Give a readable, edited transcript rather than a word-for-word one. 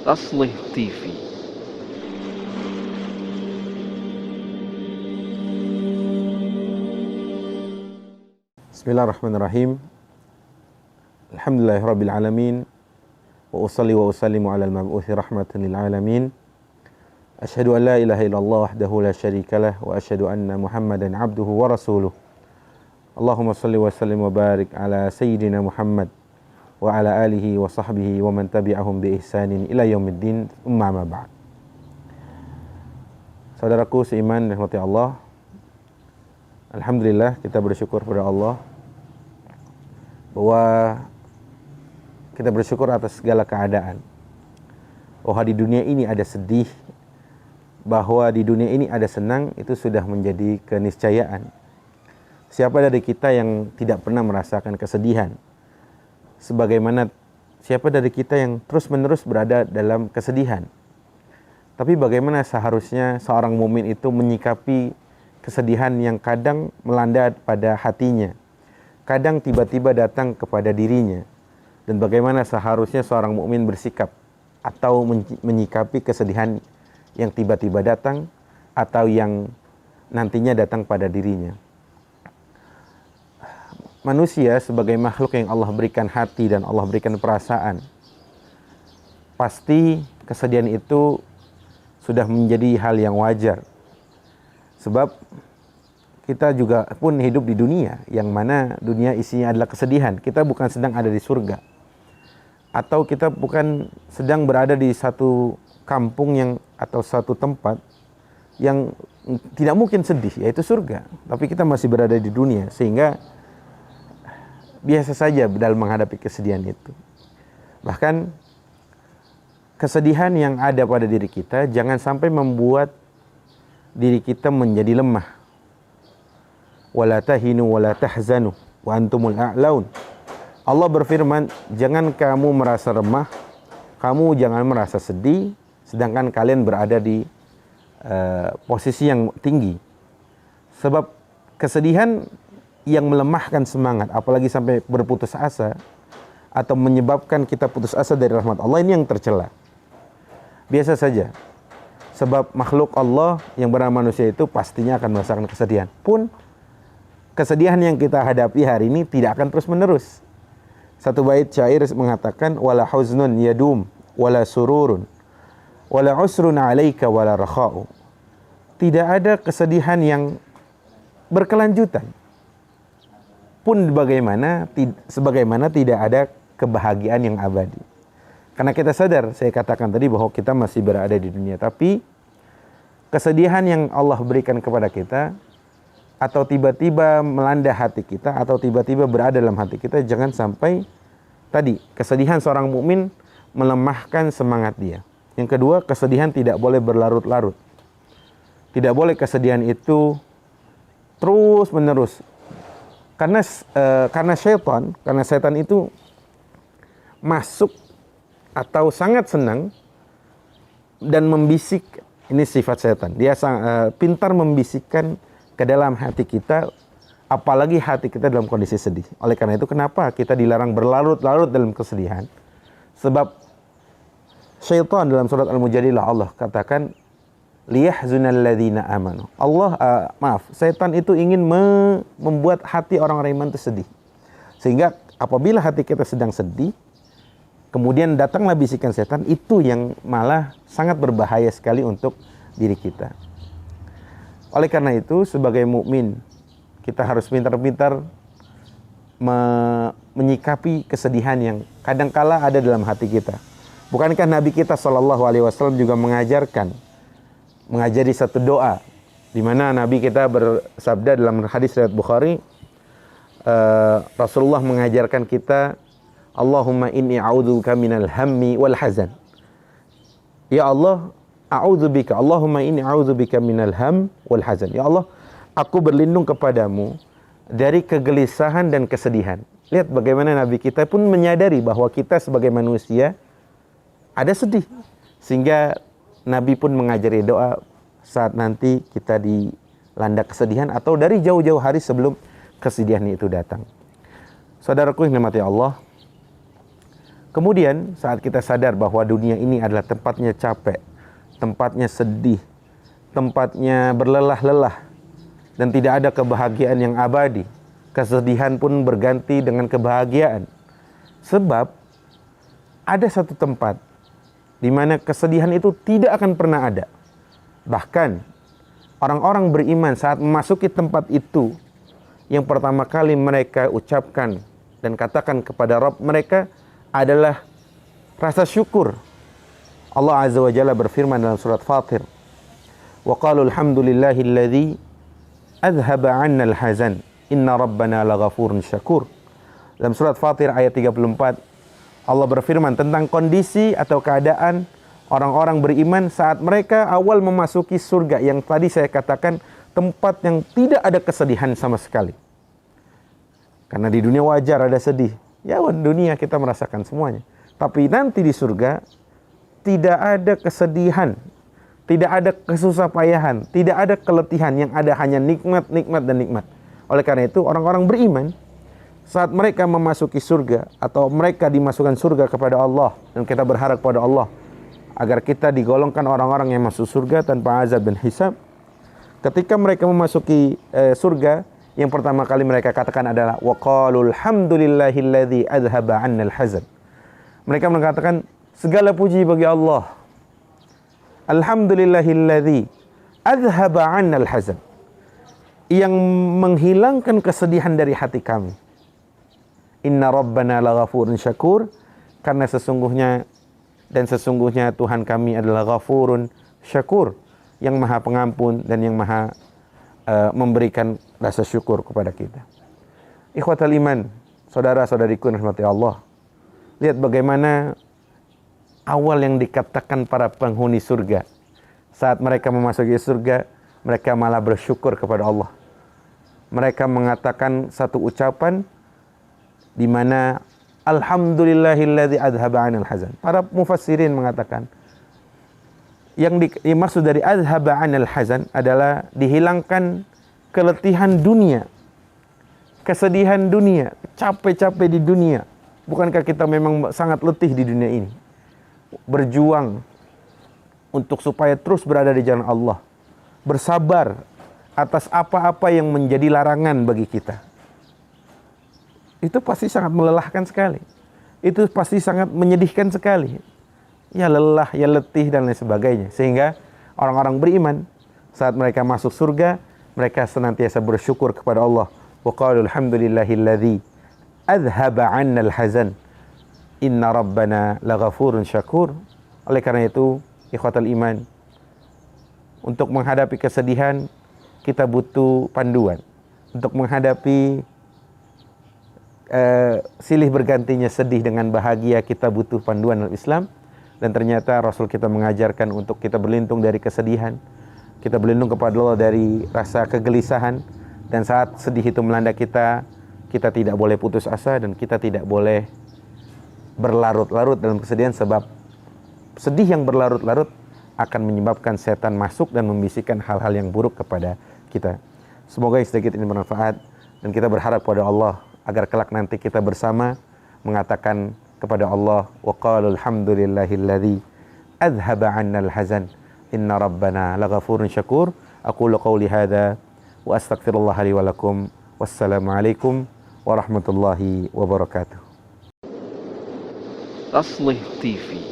Taslih TV. Bismillahirrahmanirrahim. Alhamdulillahirabbil alamin wa usalli wa usallimu ala al-mab'uthi rahmatan lil alamin. Asyhadu an la ilaha illallah wahdahu la syarikalah wa asyhadu anna Muhammadan abduhu wa rasuluh. Allahumma salli wa sallim wa barik ala sayyidina Muhammad wa ala alihi wa sahbihi wa man tabi'ahum bi ihsanin ila yaumiddin, umma ma ba'd. Saudaraku seiman rahmati Allah, alhamdulillah kita bersyukur kepada Allah bahwa kita bersyukur atas segala keadaan. Bahwa di dunia ini ada sedih, bahwa di dunia ini ada senang, itu sudah menjadi keniscayaan. Siapa dari kita yang tidak pernah merasakan kesedihan? Sebagaimana siapa dari kita yang terus-menerus berada dalam kesedihan? Tapi bagaimana seharusnya seorang mukmin itu menyikapi kesedihan yang kadang melanda pada hatinya, kadang tiba-tiba datang kepada dirinya, dan bagaimana seharusnya seorang mukmin bersikap atau menyikapi kesedihan yang tiba-tiba datang atau yang nantinya datang pada dirinya. Manusia sebagai makhluk yang Allah berikan hati dan Allah berikan perasaan, pasti kesedihan itu sudah menjadi hal yang wajar. Sebab kita juga pun hidup di dunia yang mana dunia isinya adalah kesedihan. Kita bukan sedang ada di surga, atau kita bukan sedang berada di satu kampung yang atau satu tempat yang tidak mungkin sedih, yaitu surga. Tapi kita masih berada di dunia, sehingga biasa saja dalam menghadapi kesedihan itu. Bahkan kesedihan yang ada pada diri kita jangan sampai membuat diri kita menjadi lemah. Wala tahinu wala tahzanu wa antumul a'laun. Allah berfirman, jangan kamu merasa lemah, kamu jangan merasa sedih, sedangkan kalian berada di posisi yang tinggi. Sebab kesedihan yang melemahkan semangat, apalagi sampai berputus asa atau menyebabkan kita putus asa dari rahmat Allah, ini yang tercela. Biasa saja. Sebab makhluk Allah yang bernama manusia itu pastinya akan merasakan kesedihan. Pun kesedihan yang kita hadapi hari ini tidak akan terus menerus. Satu bait syair mengatakan, wala huznun yadum wala sururun wala usrun alaika wala rakha'u. Tidak ada kesedihan yang berkelanjutan, pun sebagaimana tidak ada kebahagiaan yang abadi. Karena kita sadar, saya katakan tadi bahwa kita masih berada di dunia, tapi kesedihan yang Allah berikan kepada kita, atau tiba-tiba melanda hati kita, atau tiba-tiba berada dalam hati kita, jangan sampai tadi kesedihan seorang mukmin melemahkan semangat dia. Yang kedua, kesedihan tidak boleh berlarut-larut. Tidak boleh kesedihan itu terus menerus. Karena setan itu masuk atau sangat senang dan membisik. Ini sifat setan. Dia pintar membisikkan ke dalam hati kita, apalagi hati kita dalam kondisi sedih. Oleh karena itu, kenapa kita dilarang berlarut-larut dalam kesedihan? Sebab syaitan dalam surat Al-Mujadilah Allah katakan, liyahzunal ladzina amanu. Setan itu ingin membuat hati orang-orang iman itu sedih. Sehingga apabila hati kita sedang sedih, kemudian datanglah bisikan setan, itu yang malah sangat berbahaya sekali untuk diri kita. Oleh karena itu, sebagai mukmin, kita harus pintar-pintar menyikapi kesedihan yang kadangkala ada dalam hati kita. Bukankah Nabi kita SAW juga mengajari satu doa, di mana Nabi kita bersabda dalam hadis riwayat Bukhari, Rasulullah mengajarkan kita, Allahumma inni a'udzubika minal hammi wal hazan. Ya Allah, a'udzubika, Allahumma inni a'udzubika minal ham wal hazan. Ya Allah, aku berlindung kepadamu dari kegelisahan dan kesedihan. Lihat bagaimana Nabi kita pun menyadari bahwa kita sebagai manusia ada sedih. Sehingga Nabi pun mengajari doa saat nanti kita dilanda kesedihan atau dari jauh-jauh hari sebelum kesedihan itu datang. Saudaraku yang dirahmati Allah, Kemudian saat kita sadar bahwa dunia ini adalah tempatnya capek, tempatnya sedih, tempatnya berlelah-lelah, dan tidak ada kebahagiaan yang abadi. Kesedihan pun berganti dengan kebahagiaan. Sebab ada satu tempat di mana kesedihan itu tidak akan pernah ada. Bahkan orang-orang beriman saat memasuki tempat itu, yang pertama kali mereka ucapkan dan katakan kepada Rabb mereka adalah rasa syukur. Allah Azza wa Jalla berfirman dalam surat Fatir, wa qalu alhamdulillahilladzi adhaba 'anna al-hazan inna rabbana laghafurun syakur. Dalam surat Fatir ayat 34, Allah berfirman tentang kondisi atau keadaan orang-orang beriman saat mereka awal memasuki surga, yang tadi saya katakan tempat yang tidak ada kesedihan sama sekali. Karena di dunia wajar ada sedih. Ya, dunia kita merasakan semuanya. Tapi nanti di surga tidak ada kesedihan, tidak ada kesusahpayahan, tidak ada keletihan, yang ada hanya nikmat, nikmat, dan nikmat. Oleh karena itu orang-orang beriman saat mereka memasuki surga atau mereka dimasukkan surga kepada Allah, dan kita berharap kepada Allah agar kita digolongkan orang-orang yang masuk surga tanpa azab dan hisab. Ketika mereka memasuki surga, yang pertama kali mereka katakan adalah wa qalul hamdulillahilladzi adhaba 'annal hazan. Mereka mengatakan segala puji bagi Allah. Alhamdulillahilladzi adhaba 'annal hazan. Yang menghilangkan kesedihan dari hati kami. Inna rabbana laghafurun syakur. Karena sesungguhnya Tuhan kami adalah ghafurun syakur, yang maha pengampun dan yang maha memberikan rasa syukur kepada kita. Ikhwatal iman, saudara-saudariku yang rahmati Allah, lihat bagaimana awal yang dikatakan para penghuni surga. Saat mereka memasuki surga, mereka malah bersyukur kepada Allah. Mereka mengatakan satu ucapan di mana alhamdulillahilladzi adhaba 'anil hazan. Para mufassirin mengatakan yang dimaksud dari adhaba 'anil hazan adalah dihilangkan keletihan dunia, kesedihan dunia, capek-capek di dunia. Bukankah kita memang sangat letih di dunia ini? Berjuang untuk supaya terus berada di jalan Allah. Bersabar atas apa-apa yang menjadi larangan bagi kita. Itu pasti sangat melelahkan sekali. Itu pasti sangat menyedihkan sekali. Ya lelah, ya letih, dan lain sebagainya. Sehingga orang-orang beriman saat mereka masuk surga, mereka senantiasa bersyukur kepada Allah. Wa qalu alhamdulillahilladzi adhaba 'annal hazan inna rabbana laghafurun syakur. Oleh karena itu, ikhwatal iman, untuk menghadapi kesedihan kita butuh panduan. Untuk menghadapi silih bergantinya sedih dengan bahagia, kita butuh panduan dalam Islam. Dan ternyata Rasul kita mengajarkan untuk kita berlindung dari kesedihan, kita berlindung kepada Allah dari rasa kegelisahan. Dan saat sedih itu melanda kita, kita tidak boleh putus asa dan kita tidak boleh berlarut-larut dalam kesedihan, sebab sedih yang berlarut-larut akan menyebabkan setan masuk dan membisikkan hal-hal yang buruk kepada kita. Semoga yang sedikit ini bermanfaat, dan kita berharap kepada Allah agar kelak nanti kita bersama mengatakan kepada Allah, wa qalu alhamdulillahilladzi adhaba 'annal hazan inna rabbana laghafurun syakur. Aqulu qawli hadza wa astaghfirullah li wa lakum. Wassalamu alaikum warahmatullahi wabarakatuh. Taslih TV